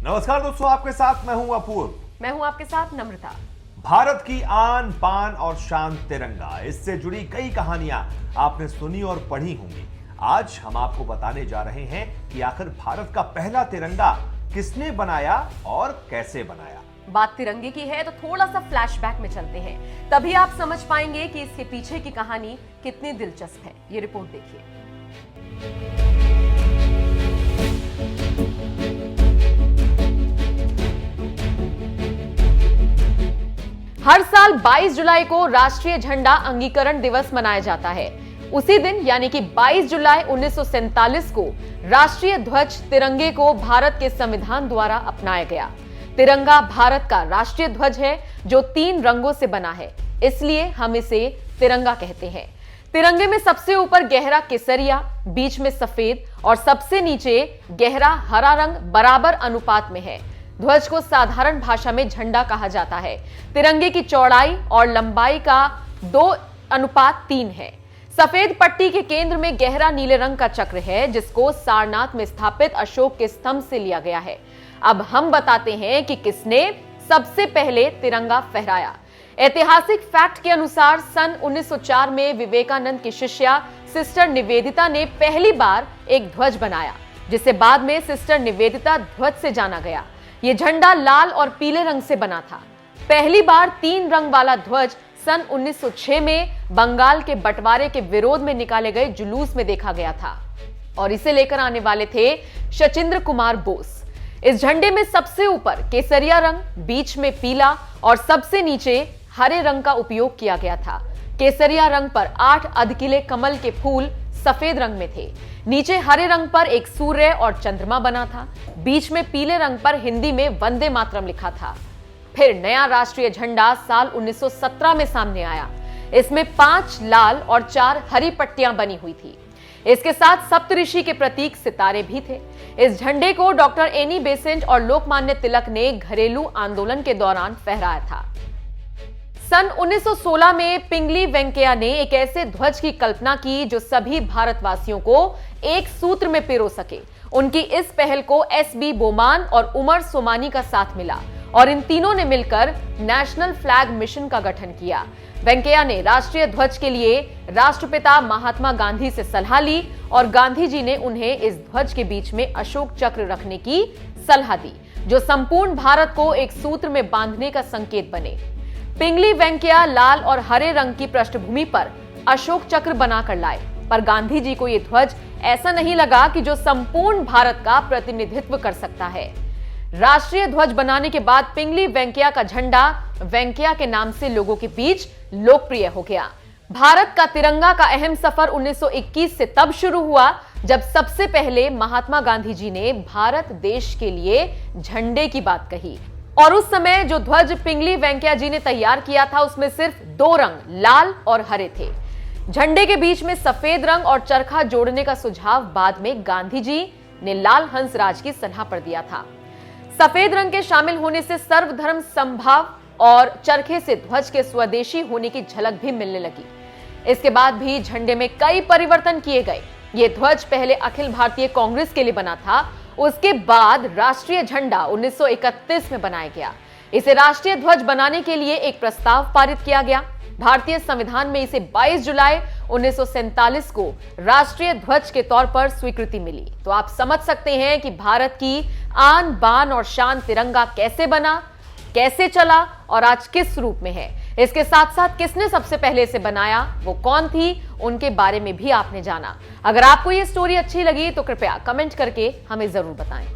नमस्कार दोस्तों, आपके साथ मैं हूं अपूर्व। मैं हूं आपके साथ नम्रता। भारत की आन बान और शान तिरंगा, इससे जुड़ी कई कहानियां आपने सुनी और पढ़ी होंगी। आज हम आपको बताने जा रहे हैं कि आखिर भारत का पहला तिरंगा किसने बनाया और कैसे बनाया। बात तिरंगे की है तो थोड़ा सा फ्लैशबैक में चलते हैं, तभी आप समझ पाएंगे कि इसके पीछे की कहानी कितनी दिलचस्प है। ये रिपोर्ट देखिए। हर साल 22 जुलाई को राष्ट्रीय झंडा अंगीकरण दिवस मनाया जाता है। उसी दिन यानी कि 22 जुलाई 1947 को राष्ट्रीय ध्वज तिरंगे को भारत के संविधान द्वारा अपनाया गया। तिरंगा भारत का राष्ट्रीय ध्वज है जो 3 रंगों से बना है, इसलिए हम इसे तिरंगा कहते हैं। तिरंगे में सबसे ऊपर गहरा केसरिया, बीच में सफेद और सबसे नीचे गहरा हरा रंग बराबर अनुपात में है। ध्वज को साधारण भाषा में झंडा कहा जाता है। तिरंगे की चौड़ाई और लंबाई का 2:3 है। सफेद पट्टी के केंद्र में गहरा नीले रंग का चक्र है, जिसको सारनाथ में स्थापित अशोक के स्तंभ से लिया गया है। अब हम बताते हैं कि किसने सबसे पहले तिरंगा फहराया। ऐतिहासिक फैक्ट के अनुसार सन 1904 में विवेकानंद की शिष्या सिस्टर निवेदिता ने पहली बार एक ध्वज बनाया, जिसे बाद में सिस्टर निवेदिता ध्वज से जाना गया। यह झंडा लाल और पीले रंग से बना था। पहली बार 3 रंग वाला ध्वज सन 1906 में बंगाल के बंटवारे के विरोध में निकाले गए जुलूस में देखा गया था और इसे लेकर आने वाले थे शचींद्र कुमार बोस। इस झंडे में सबसे ऊपर केसरिया रंग, बीच में पीला और सबसे नीचे हरे रंग का उपयोग किया गया था। केसरिया रंग पर 8 अधकिले कमल के फूल सफेद रंग में थे। नीचे हरे रंग पर एक सूर्य और चंद्रमा बना था। बीच में पीले रंग पर हिंदी में वंदे मातरम लिखा था। फिर नया राष्ट्रीय झंडा साल 1917 में सामने आया। इसमें 5 लाल और 4 हरी पट्टियां बनी हुई थी। इसके साथ सप्तऋषि के प्रतीक सितारे भी थे। इस झंडे को डॉक्टर एनी बेसेंट और लोकमान्य तिलक ने घरेलू आंदोलन के दौरान फहराया था। सन 1916 में पिंगली वेंकैया ने एक ऐसे ध्वज की कल्पना की जो सभी भारतवासियों को एक सूत्र में पिरो सके। उनकी इस पहल को एस.बी. बोमान और उमर सोमानी का साथ मिला और इन तीनों ने मिलकर नेशनल फ्लैग मिशन का गठन किया। वेंकैया ने राष्ट्रीय ध्वज के लिए राष्ट्रपिता महात्मा गांधी से सलाह ली और गांधी जी ने उन्हें इस ध्वज के बीच में अशोक चक्र रखने की सलाह दी, जो संपूर्ण भारत को एक सूत्र में बांधने का संकेत बने। पिंगली वेंकैया लाल और हरे रंग की पृष्ठभूमि पर अशोक चक्र बनाकर लाए, पर गांधी जी को यह ध्वज ऐसा नहीं लगा कि जो संपूर्ण भारत का प्रतिनिधित्व कर सकता है। राष्ट्रीय ध्वज बनाने के बाद पिंगली वेंकैया का झंडा वेंकैया के नाम से लोगों के बीच लोकप्रिय हो गया। भारत का तिरंगा का अहम सफर 1921 से तब शुरू हुआ जब सबसे पहले महात्मा गांधी जी ने भारत देश के लिए झंडे की बात कही और उस समय जो ध्वज पिंगली वेंकैया जी ने तैयार किया था उसमें सिर्फ 2 रंग लाल और हरे थे। झंडे के बीच में सफेद रंग और चरखा जोड़ने का सुझाव बाद में गांधी जी ने लाल हंसराज की सलाह पर दिया था। सफेद रंग के शामिल होने से सर्वधर्म समभाव और चरखे से ध्वज के स्वदेशी होने की झलक भी मिलने लगी। इसके बाद भी झंडे में कई परिवर्तन किए गए। ये ध्वज पहले अखिल भारतीय कांग्रेस के लिए बना था, उसके बाद राष्ट्रीय झंडा 1931 में बनाया गया। इसे राष्ट्रीय ध्वज बनाने के लिए एक प्रस्ताव पारित किया गया। भारतीय संविधान में इसे 22 जुलाई 1947 को राष्ट्रीय ध्वज के तौर पर स्वीकृति मिली। तो आप समझ सकते हैं कि भारत की आन बान और शान तिरंगा कैसे बना, कैसे चला और आज किस रूप में है। इसके साथ साथ किसने सबसे पहले इसे बनाया, वो कौन थी, उनके बारे में भी आपने जाना। अगर आपको ये स्टोरी अच्छी लगी तो कृपया कमेंट करके हमें जरूर बताएं।